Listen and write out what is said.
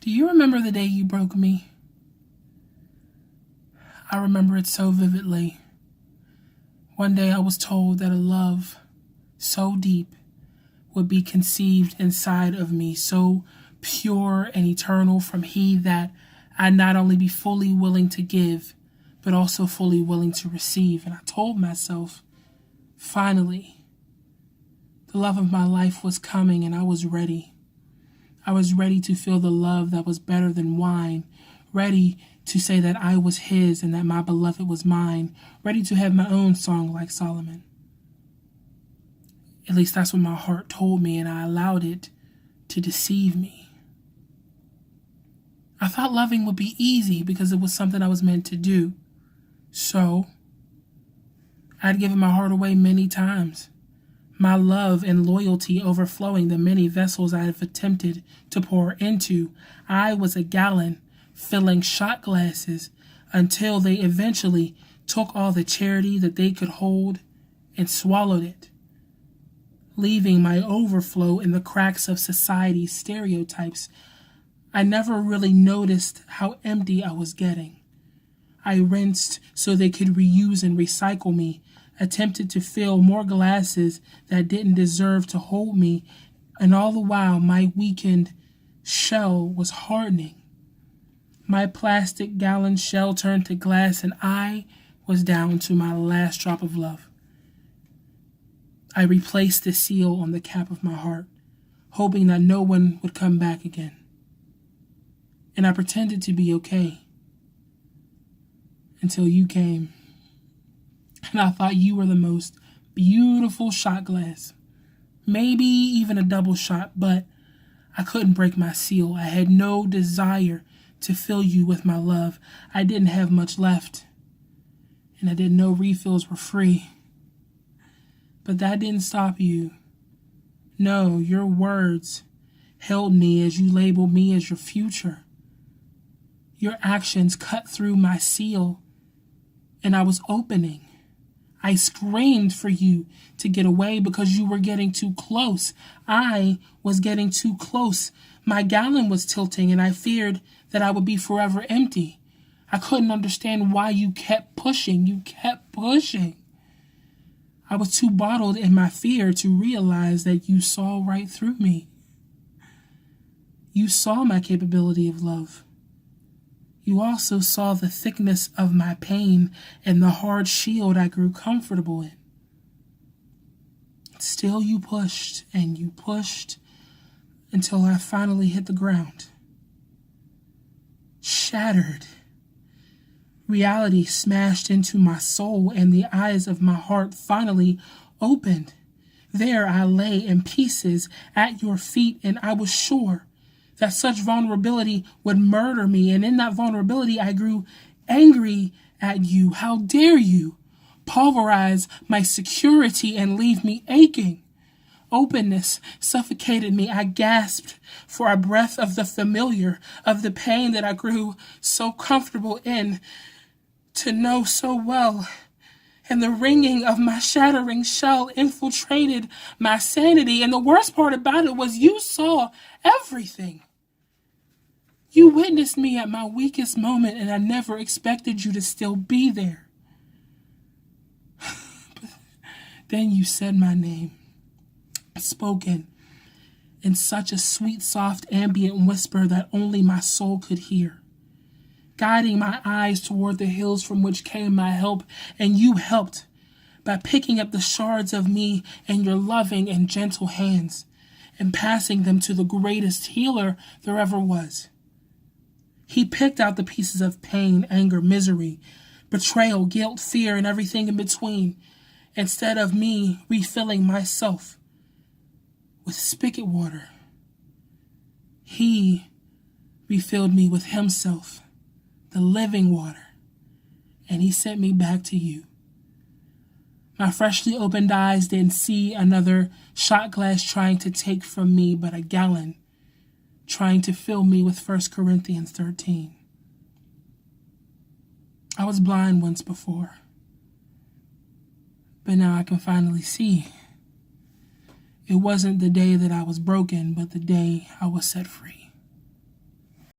Do you remember the day you broke me? I remember it so vividly. One day I was told that a love so deep would be conceived inside of me, so pure and eternal from He that I'd not only be fully willing to give, but also fully willing to receive. And I told myself, finally, the love of my life was coming, and I was ready. I was ready to feel the love that was better than wine, ready to say that I was His and that my beloved was mine, ready to have my own song like Solomon. At least that's what my heart told me, and I allowed it to deceive me. I thought loving would be easy because it was something I was meant to do. So, I'd given my heart away many times. My love and loyalty overflowing the many vessels I have attempted to pour into. I was a gallon filling shot glasses until they eventually took all the charity that they could hold and swallowed it, leaving my overflow in the cracks of society's stereotypes. I never really noticed how empty I was getting. I rinsed so they could reuse and recycle me, attempted to fill more glasses that didn't deserve to hold me, and all the while my weakened shell was hardening. My plastic gallon shell turned to glass, and I was down to my last drop of love. I replaced the seal on the cap of my heart, hoping that no one would come back again. And I pretended to be okay until you came. And I thought you were the most beautiful shot glass. Maybe even a double shot, but I couldn't break my seal. I had no desire to fill you with my love. I didn't have much left, and I didn't know refills were free. But that didn't stop you. No, your words held me as you labeled me as your future. Your actions cut through my seal, and I was opening. I screamed for you to get away because you were getting too close. I was getting too close. My gallon was tilting, and I feared that I would be forever empty. I couldn't understand why you kept pushing. You kept pushing. I was too bottled in my fear to realize that you saw right through me. You saw my capability of love. You also saw the thickness of my pain and the hard shield I grew comfortable in. Still you pushed and you pushed until I finally hit the ground. Shattered. Reality smashed into my soul, and the eyes of my heart finally opened. There I lay in pieces at your feet, and I was sure that such vulnerability would murder me. And in that vulnerability, I grew angry at you. How dare you pulverize my security and leave me aching? Openness suffocated me. I gasped for a breath of the familiar, of the pain that I grew so comfortable in to know so well. And the ringing of my shattering shell infiltrated my sanity. And the worst part about it was you saw everything. You witnessed me at my weakest moment, and I never expected you to still be there. But then you said my name, spoken in such a sweet, soft, ambient whisper that only my soul could hear, guiding my eyes toward the hills from which came my help, and you helped by picking up the shards of me in your loving and gentle hands and passing them to the greatest healer there ever was. He picked out the pieces of pain, anger, misery, betrayal, guilt, fear, and everything in between, instead of me refilling myself with spigot water. He refilled me with himself, the living water, and he sent me back to you. My freshly opened eyes didn't see another shot glass trying to take from me, but a gallon trying to fill me with 1 Corinthians 13. I was blind once before, but now I can finally see. It wasn't the day that I was broken, but the day I was set free.